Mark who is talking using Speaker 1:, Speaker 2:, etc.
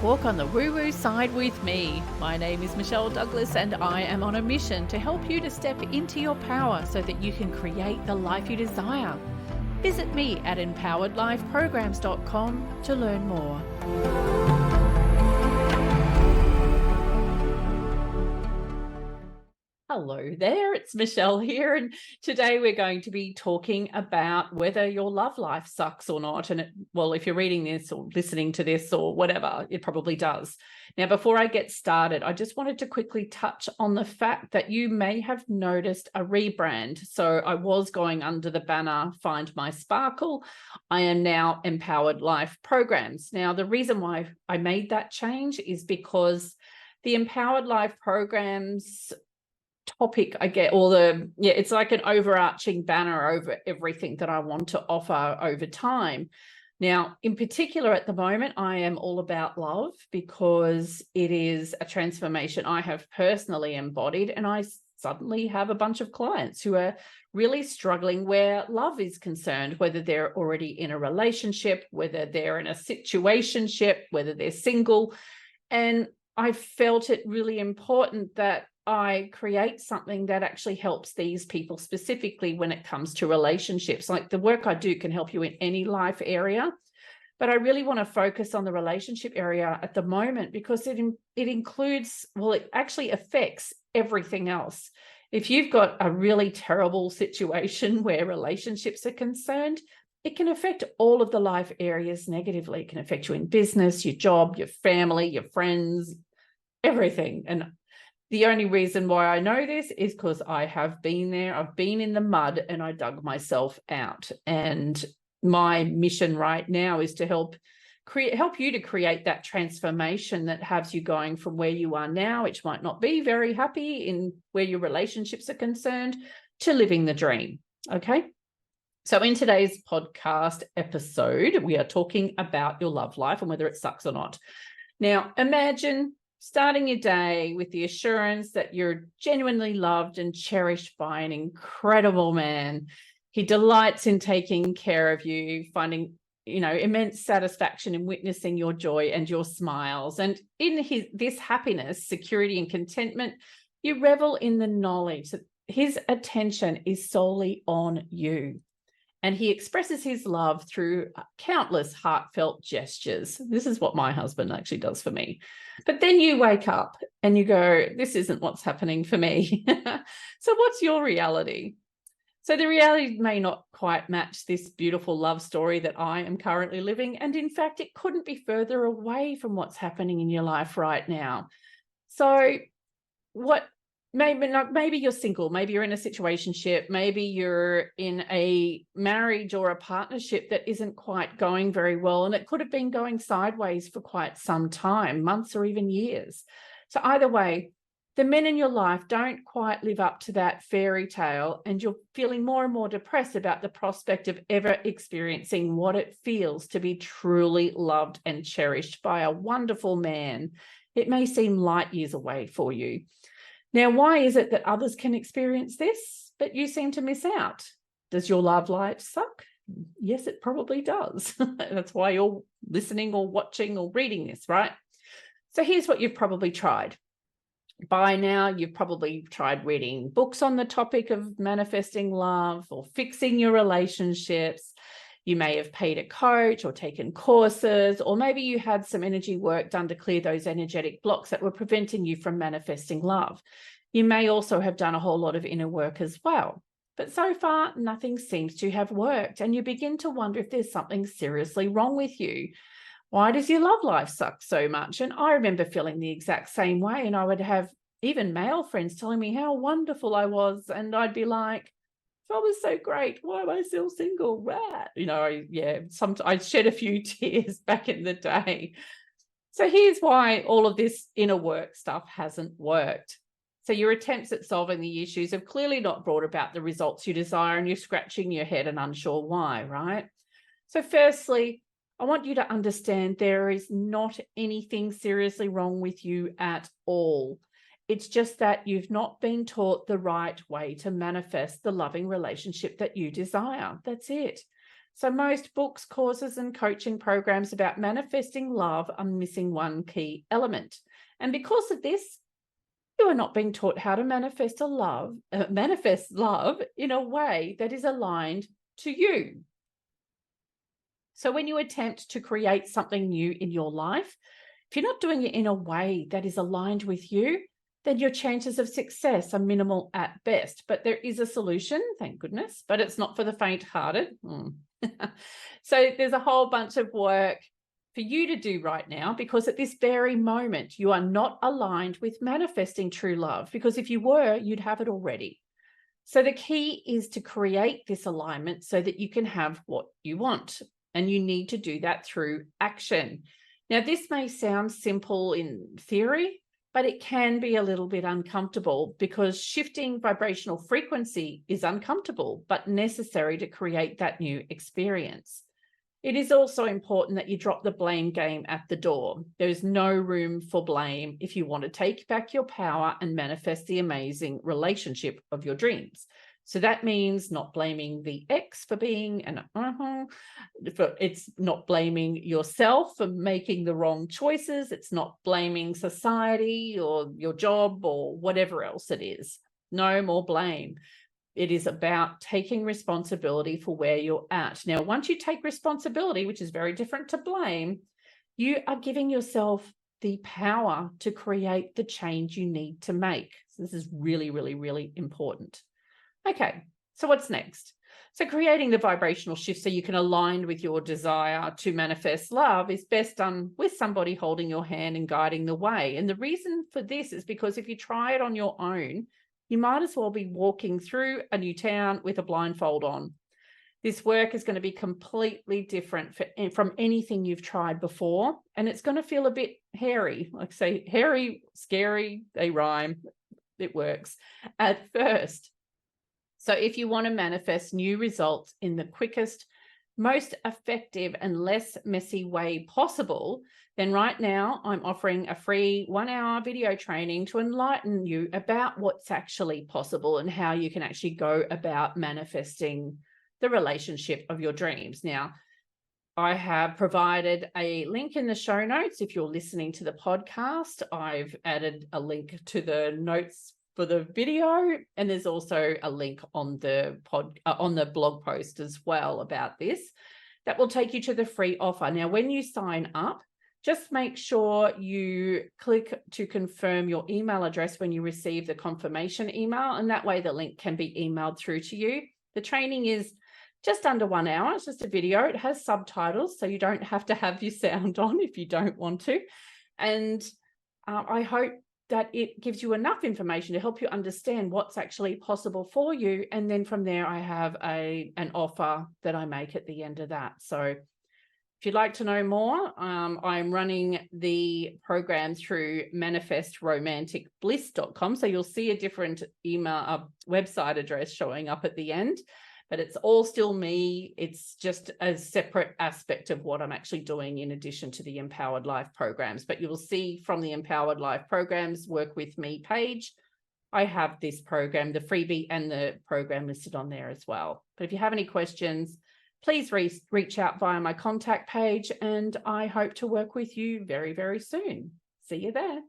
Speaker 1: Walk on the Woo Woo Side with me. My name is Michelle Douglas and I am on a mission to help you to step into your power so that you can create the life you desire. Visit me at empoweredlifeprograms.com to learn more. Hello there, it's Michelle here, and today we're going to be talking about whether your love life sucks or not. And if you're reading this or listening to this or whatever, it probably does. Now, before I get started, I just wanted to quickly touch on the fact that you may have noticed a rebrand. So I was going under the banner Find My Sparkle. I am now Empowered Life Programs. Now, the reason why I made that change is because the Empowered Life Programs topic I get, it's like an overarching banner over everything that I want to offer over time. Now, in particular, at the moment, I am all about love because it is a transformation I have personally embodied, and I suddenly have a bunch of clients who are really struggling where love is concerned, whether they're already in a relationship, whether they're in a situationship, whether they're single. And I felt it really important that I create something that actually helps these people specifically when it comes to relationships. Like the work I do can help you in any life area, but I really want to focus on the relationship area at the moment because it includes, it actually affects everything else. If you've got a really terrible situation where relationships are concerned, it can affect all of the life areas negatively. It can affect you in business, your job, your family, your friends, everything. And the only reason why I know this is because I have been there. I've been in the mud and I dug myself out. And my mission right now is to help you to create that transformation that has you going from where you are now, which might not be very happy in where your relationships are concerned, to living the dream. Okay. So in today's podcast episode, we are talking about your love life and whether it sucks or not. Now, imagine starting your day with the assurance that you're genuinely loved and cherished by an incredible man. He delights in taking care of you, finding, immense satisfaction in witnessing your joy and your smiles. And in this happiness, security, and contentment, you revel in the knowledge that his attention is solely on you. And he expresses his love through countless heartfelt gestures. This is what my husband actually does for me. But then you wake up and you go, this isn't what's happening for me. So what's your reality? So the reality may not quite match this beautiful love story that I am currently living. And in fact, it couldn't be further away from what's happening in your life right now. So maybe you're single, maybe you're in a situationship, maybe you're in a marriage or a partnership that isn't quite going very well, and it could have been going sideways for quite some time, months or even years. So either way, the men in your life don't quite live up to that fairy tale, and you're feeling more and more depressed about the prospect of ever experiencing what it feels to be truly loved and cherished by a wonderful man. It may seem light years away for you. Now, why is it that others can experience this, but you seem to miss out? Does your love life suck? Yes, it probably does. That's why you're listening or watching or reading this, right? So here's what you've probably tried. By now, you've probably tried reading books on the topic of manifesting love or fixing your relationships. You may have paid a coach or taken courses, or maybe you had some energy work done to clear those energetic blocks that were preventing you from manifesting love. You may also have done a whole lot of inner work as well. But so far, nothing seems to have worked, and you begin to wonder if there's something seriously wrong with you. Why does your love life suck so much? And I remember feeling the exact same way, and I would have even male friends telling me how wonderful I was, and I'd be like, I was so great. Why am I still single? Rat. I shed a few tears back in the day. So here's why all of this inner work stuff hasn't worked. So your attempts at solving the issues have clearly not brought about the results you desire, and you're scratching your head and unsure why, right? So firstly, I want you to understand there is not anything seriously wrong with you at all. It's just that you've not been taught the right way to manifest the loving relationship that you desire. That's it. So most books, courses, and coaching programs about manifesting love are missing one key element. And because of this, you are not being taught how to manifest love in a way that is aligned to you. So when you attempt to create something new in your life, if you're not doing it in a way that is aligned with you, then your chances of success are minimal at best. But there is a solution, thank goodness, but it's not for the faint-hearted. So there's a whole bunch of work for you to do right now, because at this very moment, you are not aligned with manifesting true love, because if you were, you'd have it already. So the key is to create this alignment so that you can have what you want. And you need to do that through action. Now, this may sound simple in theory, but it can be a little bit uncomfortable, because shifting vibrational frequency is uncomfortable, but necessary to create that new experience. It is also important that you drop the blame game at the door. There's no room for blame if you want to take back your power and manifest the amazing relationship of your dreams. So that means not blaming the ex for being it's not blaming yourself for making the wrong choices. It's not blaming society or your job or whatever else it is. No more blame. It is about taking responsibility for where you're at. Now, once you take responsibility, which is very different to blame, you are giving yourself the power to create the change you need to make. So this is really, really, really important. Okay, so what's next? So creating the vibrational shift so you can align with your desire to manifest love is best done with somebody holding your hand and guiding the way. And the reason for this is because if you try it on your own, you might as well be walking through a new town with a blindfold on. This work is going to be completely different from anything you've tried before, and it's going to feel a bit hairy. Like say, hairy, scary, they rhyme. It works at first. So if you want to manifest new results in the quickest, most effective and less messy way possible, then right now I'm offering a free 1-hour video training to enlighten you about what's actually possible and how you can actually go about manifesting the relationship of your dreams. Now, I have provided a link in the show notes. If you're listening to the podcast, I've added a link to the notes for the video, and there's also a link on the blog post as well about this that will take you to the free offer. Now, when you sign up, just make sure you click to confirm your email address when you receive the confirmation email, and that way the link can be emailed through to you. The training is just under 1 hour. It's just a video. It has subtitles, so you don't have to have your sound on if you don't want to. And I hope that it gives you enough information to help you understand what's actually possible for you. And then from there, I have an offer that I make at the end of that. So if you'd like to know more, I'm running the program through manifestromanticbliss.com. So you'll see a different email, website address showing up at the end, but it's all still me. It's just a separate aspect of what I'm actually doing in addition to the Empowered Life programs. But you will see from the Empowered Life programs Work With Me page, I have this program, the freebie and the program listed on there as well. But if you have any questions, please reach out via my contact page, and I hope to work with you very, very soon. See you there.